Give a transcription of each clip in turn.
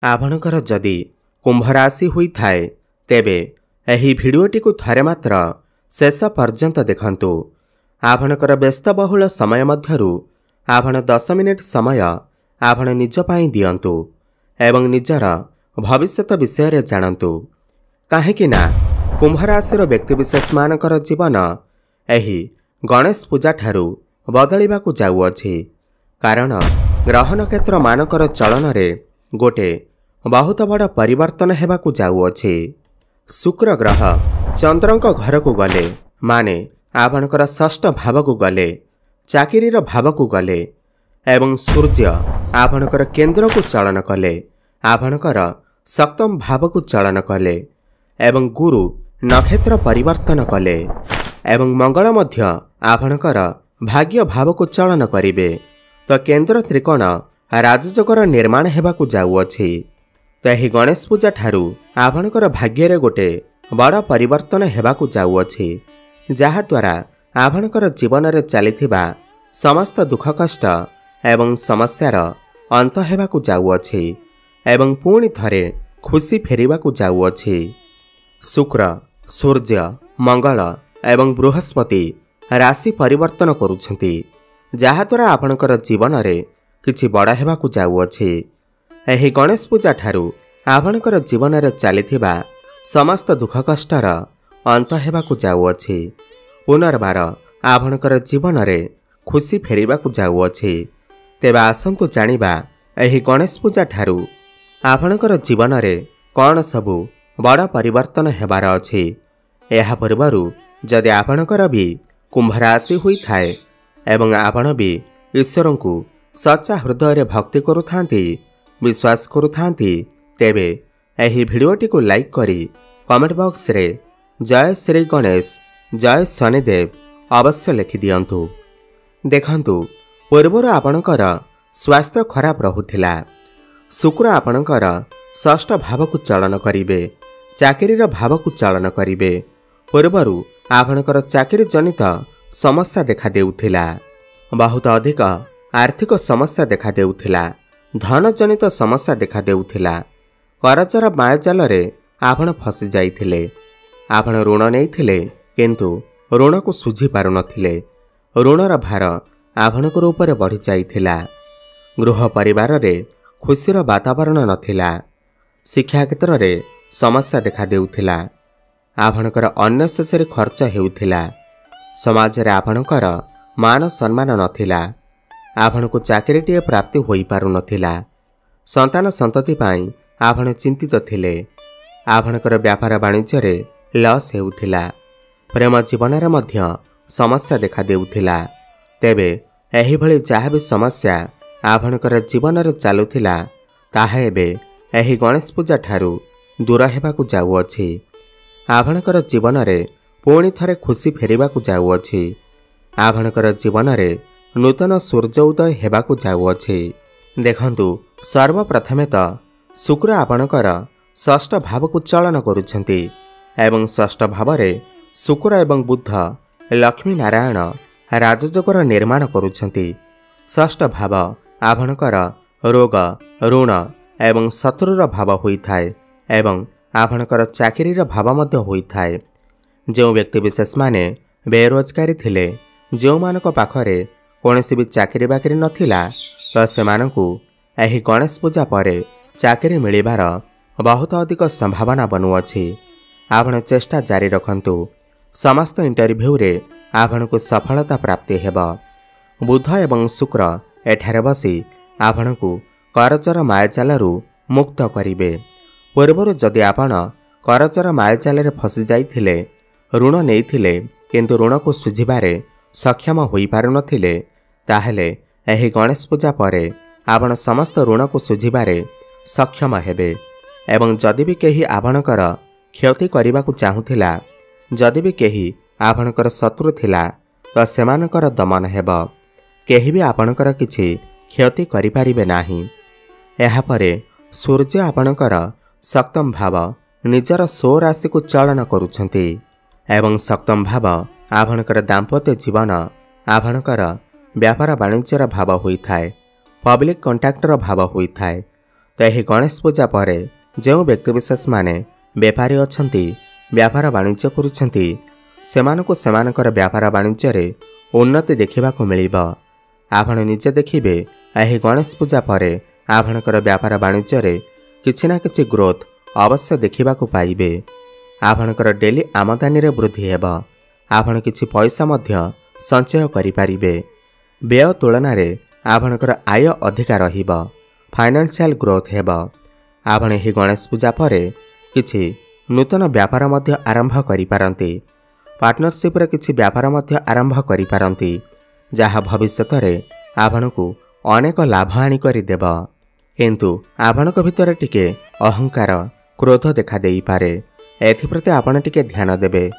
आपणकर जदि कुंभ राशि होई थाए तेबे एही भिडियोटी को थरे मात्र शेष पर्यंत देखंतु। आपणकर व्यस्तबहुल समय मध्यरु आपण 10 मिनिट समय आपण निज पाई दियंतु एवं निजर भविष्यत विषय रे जानंतु। काहेकि ना कुंभ राशि व्यक्तिविशेष मानकर जीवन एही गणेश पूजा ठारू बदलिबाकू जाउअछि। कारण ग्रह नक्षत्र मानकर चलन रे गोटे बहुत बड़ परिवर्तन हेबाकू जाउअछि। शुक्र ग्रह चंद्रंक घर को गले माने आपणकर षष्ठ भाव को गले, चाकिरीर भाव को गले एवं सूर्य आपणकर केंद्र को चलन कले, आपणकर सप्तम भाव को चलन कले एवं गुरु नक्षत्र परिवर्तन कले एवं मंगल मध्य आपणकर भाग्य भाव को चलन करिवे तो केंद्र त्रिकोण राजयोगर निर्माण हेबाकू जाउअछि। तो यही गणेश पूजा ठारू आपणकर भाग्य रे गोटे बड़ परिवर्तन हेबाकू जाउअछि, जहा द्वारा आपणकर जीवन रे चलिथिबा समस्त दुख कष्ट एवं समस्यार अंत हेबाकू जाउअछि एवं पुणी थरे खुशी फेरिबाकू जाउअछि। शुक्र, सूर्य, मंगल एवं बृहस्पति राशि परिवर्तन करुछंती, जहा द्वारा आपणकर जीवन रे किछि बड़ हेबाकू जाउअछि। एही गणेश पूजा ठारू आपणकर जीवन रे चलिथिबा समस्त दुख कष्टर अंत हेबाकू जाउअछि। पुनर्बार आपणकर जीवन रे खुशी फेरिबाकू जाउअछि। तेबे आसंतु जानिबा एही गणेश पूजा ठारू आपणकर जीवन रे कौन सबु बड़ परिवर्तन हेबार अछि। एहा पूर्वरु जदि आपणकर भी कुंभ राशि होई थाए एवं आपण भी ईश्वर को सच्चा हृदय रे भक्ति करुथांती, विश्वास करुथांती, तेबे एही भिडियोटी को लाइक करी कमेंट बॉक्स रे जय श्री गणेश, जय शनिदेव अवश्य लिखि दियंतु। देखंतु पूर्वर आपणकर स्वास्थ्य खराब रहुथिला। शुक्र आपणकर षष्ठ भाव को चलन करिवे, चाकिरीर भाव को चलन करिवे। पूर्वरु आपणकर चाकिरी जनित समस्या देखा देउथिला, बहुत अधिक आर्थिक समस्या देखा देउथिला, धन जनित समस्या देखा देउथिला। करजर मायाजाल रे आपण फसी जाइथिले। आपण ऋण नेइथिले किंतु ऋण को सुझी पारु नथिले। ऋणर भार आपणकर ऊपर बढ़ी जाइथिला। गृह परिवार रे खुशीर वातावरण नथिला। शिक्षा क्षेत्र रे समस्या देखा देउथिला। आपणकर अननेसेसरी खर्च हेउथिला। समाज रे आपणकर मान सम्मान नथिला। आपणको चाकरीटीए प्राप्ति होई पारु नथिला। संतान संतति पाई आपण चिंतित थिले। आपणकर व्यापार वाणिज्य रे लॉस हेउथिला। प्रेम जीवन रे मध्य समस्या देखा देउथिला। तेबे एही भली जहा भी समस्या आपणकर जीवन रे चालुथिला ताहा एबे एही गणेश पूजा ठारू दूर हेबाकू जाउअछि। आपणकर जीवन रे पुणी थरे खुशी फेरिबाकू जाउअछि। आपणकर जीवन रे नूतन सूर्य उदय हेबाकू जाउअछि। देखंतु सर्वप्रथमे तो शुक्र आपणकर षष्ठ भाव को चलन करुछंती एवं षष्ठ भाव रे शुक्र एवं बुध लक्ष्मी नारायण राजयोगर निर्माण करुछंती। षष्ठ भाव आपणकर रोग, ऋण एवं शत्रुर भाव होइथाए एवं आपणकर चाकरीर भाव मध्य होइथाए। जो व्यक्ति विशेष माने बेरोजगारी थिले, जो मानक पाखरे कोनोसी भी चाकरी बाकरी नथिला तो सेमानकु एही गणेश पूजा परे चाकरी मिलिबार बहुत अधिक संभावना बनुअछि। आपण चेष्टा जारी रखंतु। समस्त इंटरव्यू रे आपणकु सफलता प्राप्ति हेब। बुध एवं शुक्र एठारे बसी आपणकु करजर मायाजालरू मुक्त करिवे। पूर्वरु जदि आपण करजर मायाजाल रे फसी जाइथिले, ऋण नेइथिले किंतु ऋण को सुझिबारे सक्षम होई पारु नथिले, ताहेले एही गणेश पूजा परे आपण समस्त ऋण को सुझिबारे सक्षम हेबे। एवं जदि भी केही आपणकर क्षति करिबाकू चाहुथिला, जदि भी केही आपणकर शत्रु थिला तो सेमानकर दमन हेब। केही भी आपणकर किछि क्षति करि पारिबे नाही। एहा परे सूर्य आपणकर सप्तम भाव निजर 16 राशि को चलन करुछंती एवं सप्तम भाव आपणकर दाम्पत्य जीवन, आपणकर व्यापार वाणिज्यर भाव होइथाए, पब्लिक कंटाक्टर भाव होइथाए। तो यह गणेश पूजा पर जो व्यक्तिविशेष माने बेपारी अछंती व्यापार वाणिज्य करुछंती सेमानकु सेमानकर व्यापार वाणिज्य रे उन्नति देखिबाकु मिलिबा। आपण निजे देखिबे यह गणेश पूजा पर आपणकर व्यापार वाणिज्य रे किछि ना किछि ग्रोथ अवश्य देखिबाकु पाइबे। आपणकर डेली आमदानी रे वृद्धि हेबा। आपण किछि पैसा मध्य संचय करि पारिबे। व्यय तुलना रे आपणकर आय अधिका रहिबा। फाइनेंशियल ग्रोथ हेबा। आपण एही गणेश पूजा पर किछि नूतन व्यापार मध्य आरंभ करि पारंती। पार्टनरशिप रे किछि व्यापार मध्य आरंभ करि पारंती जहा भविष्यत रे आपणकु अनेक लाभ आनी करि देबा। किंतु आपणक भितर टिके अहंकार क्रोध देखा देई पारे। एथिप्रति आपण टिके ध्यान देबे।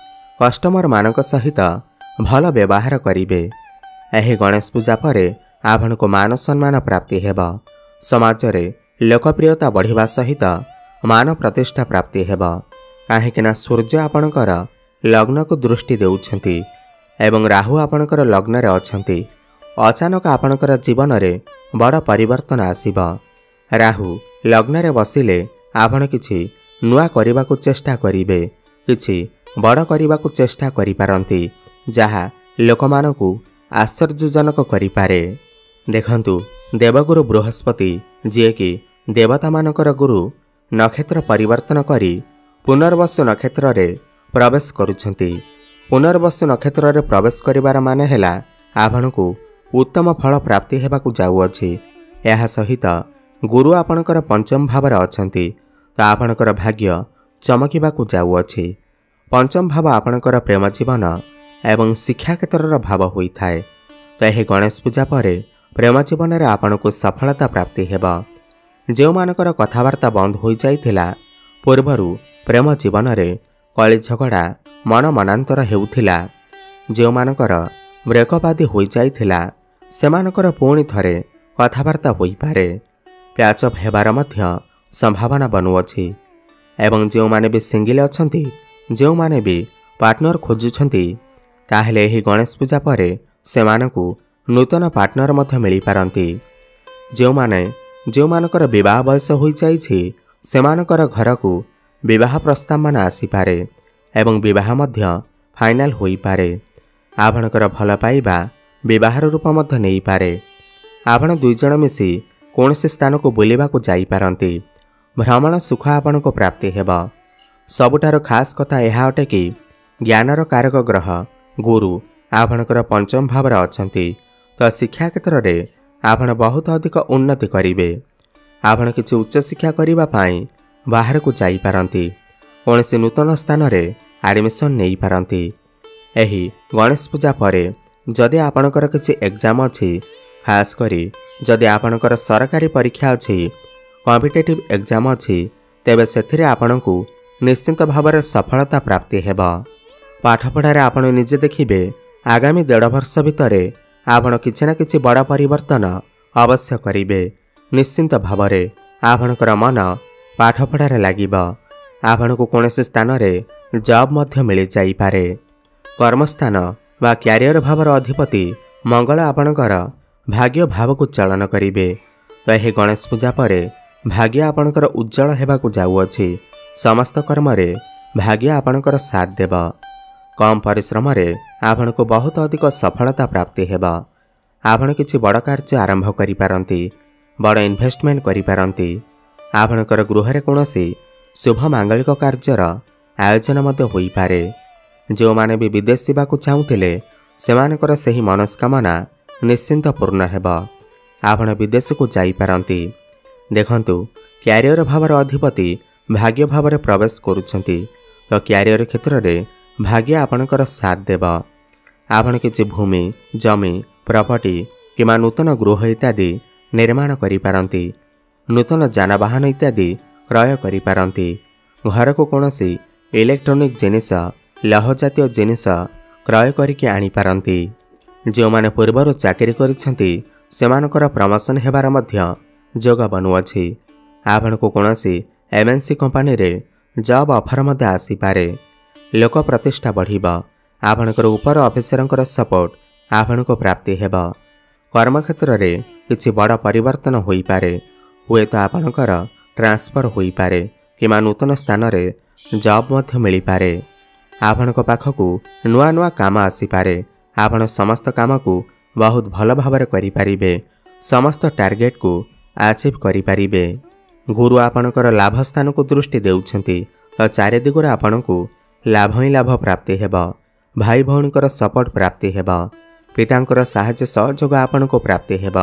कस्टमर मानक सहित भल व्यवहार करिवे। एही गणेश पूजा पर आपणको मान सम्मान प्राप्ति हेबा। समाज रे लोकप्रियता बढ़िबा सहित मान प्रतिष्ठा प्राप्ति हेबा। काहेकिना सूर्य आपणकर लग्न को दृष्टि देउछंती एवं राहु आपणकर लग्न रे अछंती। अचानक आपणकर जीवन रे बड़ परिवर्तन आसीबा। राहु लग्न रे बसिले आपण किछि नुआ करिबाकु चेष्टा करिवे। किछि बड़ करिबाकु चेष्टा करि पारंती जहा लोकमानकु आश्चर्यजनक करि पारे। देखंतु देवगुरु बृहस्पति जे कि देवता मानकर गुरु नक्षत्र परिवर्तन करी पुनर्वसु नक्षत्र रे प्रवेश करुछंती। पुनर्वसु नक्षत्र रे प्रवेश करिवार माने हेला आपणकु उत्तम फल प्राप्ति हेबाकु जाउअछि। एहा सहित गुरु आपणकर पंचम भाव रे अछंती तो आपणकर भाग्य चमकिबाकु जाउअछि। पंचम भाव आपणकर प्रेम जीवन एवं शिक्षा क्षेत्र भाव होइथाय। तो यह गणेश पूजा पर प्रेम जीवन रे आपणकु सफलता प्राप्ति हेबा। जो मानकर कथावार्ता बंद हो जाइथिला पूर्वरु प्रेम जीवन रे कଳି झगड़ा मन मनांतर हेउथिला। जो मानकर ब्रेकअप आदि हो जाइथिला सेमानकर पुणी थरे कथावार्ता होई पारे। प्याचअप हेबार मध्य संभावना बनुअछि। एवं जो माने भी सिंगल अछंती जो माने भी पार्टनर खोजुछंती ताहेले एही गणेश पूजा पर सेमानकु नूतन पार्टनर मध्य मिली पारंती। जो मानकर विवाह बयस हो जाइछि सेमानकर घरकु विवाह प्रस्ताव मान आसीपारे एवं विवाह मध्य फाइनाल होई पारे। आपणकर भल पाइबा विवाहर रूप मध्य नहीं पारे। आपण दुई जण मिसी कौनसी स्थान को बुलिबाकु जाई पारंती। भ्रमण सुख आपणको प्राप्ति हेबा। सबुठार खास कथा यह अटे कि ज्ञानर कारक ग्रह गुरु आपणकर पंचम भाव रे अछंती तो शिक्षा क्षेत्र रे आपण बहुत अधिक उन्नति करिवे। आपण किछि उच्च शिक्षा करिबा पाई बाहर को जाई पारंती। कौनसी नूतन स्थान रे एडमिशन नहीं पारंती। एही गणेश पूजा पर जदि आपणकर किछि एग्जाम अछि खास करी जदि आपणकर सरकारी परीक्षा अछि कॉम्पिटिटिव एग्जाम अछि तेबे सेथिरे आपणकु निश्चित भाव रे सफलता प्राप्ति हेबा। पाठपढ़ारे आपण निजे देखिबे आगामी 1.5 वर्ष भितरे आपण किछि ना किछि बड़ परिवर्तन अवश्य करिवे। निश्चित भाव रे आपणकर मन पाठपढ़ारे लागिबा। आपणकु कौनसी स्थान रे जॉब मध्य मिली जाई पारे। कर्मस्थान वा क्यारियर भावर अधिपति मंगल आपणकर भाग्य भाव को चलन करिवे। तो यह गणेश पूजा पर भाग्य आपणकर उज्जवल हेबाकु जाउअछि। समस्त कर्म रे भाग्य आपणकर साथ देबा। कम परिश्रम रे आपणको बहुत अधिक सफलता प्राप्ति हेबा। आपण किछि बड़ कार्य आरंभ करि पारंती। बड़ इन्वेस्टमेंट करि पारंती। आपणकर गृह रे कोनोसी शुभ मांगलिक कार्यर आयोजन मध्य होई पारे। जो माने भी विदेश जाबाकु चाहुथिले सेमानकर सही मनस्कामना निश्चिंत पूर्ण हेबा। आपण विदेश को जाई पारंती। देखंतु क्यारियर भावर अधिपति भाग्य भाव रे प्रवेश करुछंती तो क्यारियर क्षेत्र रे भाग्य आपणकर साथ देबा। आपण किछि भूमि जमी प्रॉपर्टी किमा नूतन गृह इत्यादि निर्माण करि पारंती। नूतन जानवाहन इत्यादि क्रय करि पारंती। घर को कोनोसी इलेक्ट्रॉनिक जिनिस लौह जातीय जिनिस क्रय करिके आनी पारंती। जो माने पूर्वरु चाकरी करिसंती सेमानकर प्रमोशन हेबार मध्य जोग बनुअछि। आपणको कोनोसी एमएनसी कंपनी रे जॉब ऑफर मध्य आसी पारे। लोक प्रतिष्ठा बढ़िबा। आपणकर ऊपर ऑफिसरंकर सपोर्ट आपणको प्राप्ति हेबा। कर्म क्षेत्र रे किछि बड़ परिवर्तन होई पारे। हुए तो आपणकर ट्रांसफर होई पारे किमा नूतन स्थान रे जॉब मध्य मिली पारे। आपणक पाखकु नुआ नुआ काम आसीपारे। आपण समस्त काम को बहुत भल भाव करि परिबे। समस्त टार्गेट को अचीव करि परिबे। गुरु आपणकर लाभ स्थान को दृष्टि देउछंती तो चारि दिगुर आपणकु लाभ ही लाभ प्राप्ति हेब। भाई भौणीकर सपोर्ट प्राप्ति हेब। पितांकर साहाय्य सहयोग आपणको प्राप्ति हेब।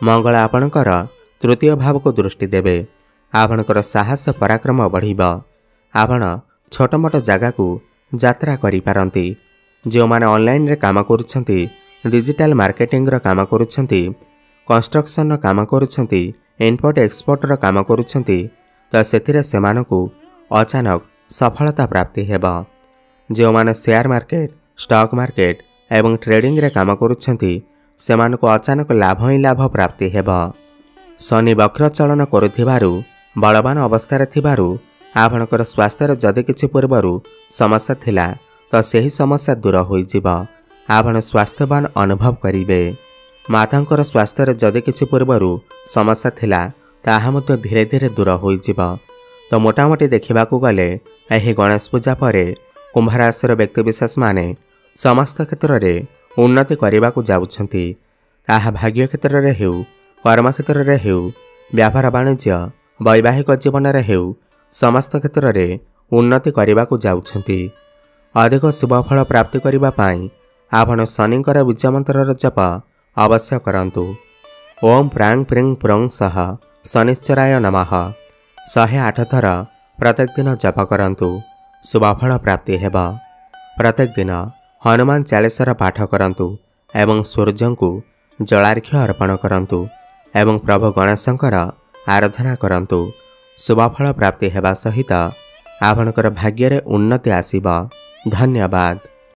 मंगल आपणकर तृतीय भाव को दृष्टि देबे। आपणकर साहस पराक्रम बढ़िब। आपण छोट मोट जगह को यात्रा करि पारंती। जो माने ऑनलाइन रे काम करूछंती, डिजिटल मार्केटिंग रो काम करूछंती, कंस्ट्रक्शन रो काम करूछंती, इम्पोर्ट एक्सपोर्ट रो काम करूछंती तो सेथिरे सेमानकु अचानक सफलता प्राप्ति हेब। जो माने शेयर मार्केट, स्टॉक मार्केट एवं ट्रेडिंग रे काम करूछंती सेमानकु अचानक लाभ ही लाभ प्राप्ति हेब। शनि वक्र चलन करुथिबारु बलवान अवस्था थिबारु आपणकर स्वास्थ्य जदि किछि पूर्वरु समस्या थिला तो सही समस्या दूर होइजिब। आपण स्वास्थ्यवान अनुभव करिवे। मातांकर स्वास्थ्य जदि किछि पूर्वरु समस्या थिला ताहा मध्य धीरे धीरे दूर होइजिब। तो मोटामोटी देखिबाकू गले एही गणेश पूजा परे कुंभ राशिर व्यक्तिविशेष माने समस्त क्षेत्र में उन्नति करने जाउछंती। ताहा भाग्य क्षेत्र में हेउ, कर्म क्षेत्र में हेउ, व्यापार वाणिज्य, वैवाहिक जीवन में हेउ, समस्त क्षेत्र में उन्नति करने जाउछंती। अधिक शुभफल प्राप्ति करने पाई आपण शनिंकर बीज मंत्र जप अवश्य करंतु। ओम प्रांग प्रिंग प्रंग सह शनिश्चराय नमः 108 थर प्रत्येक दिन जप करंतु। शुभफल प्राप्ति हेब। प्रत्येक दिन हनुमान चालीसार पाठ करंतु एवं सूर्य को जलार्घ्य अर्पण करंतु एवं प्रभु गणेशंकर आराधना करंतु। शुभफल प्राप्ति हेबा सहित आपणकर भाग्य रे उन्नति आसीबा। धन्यवाद।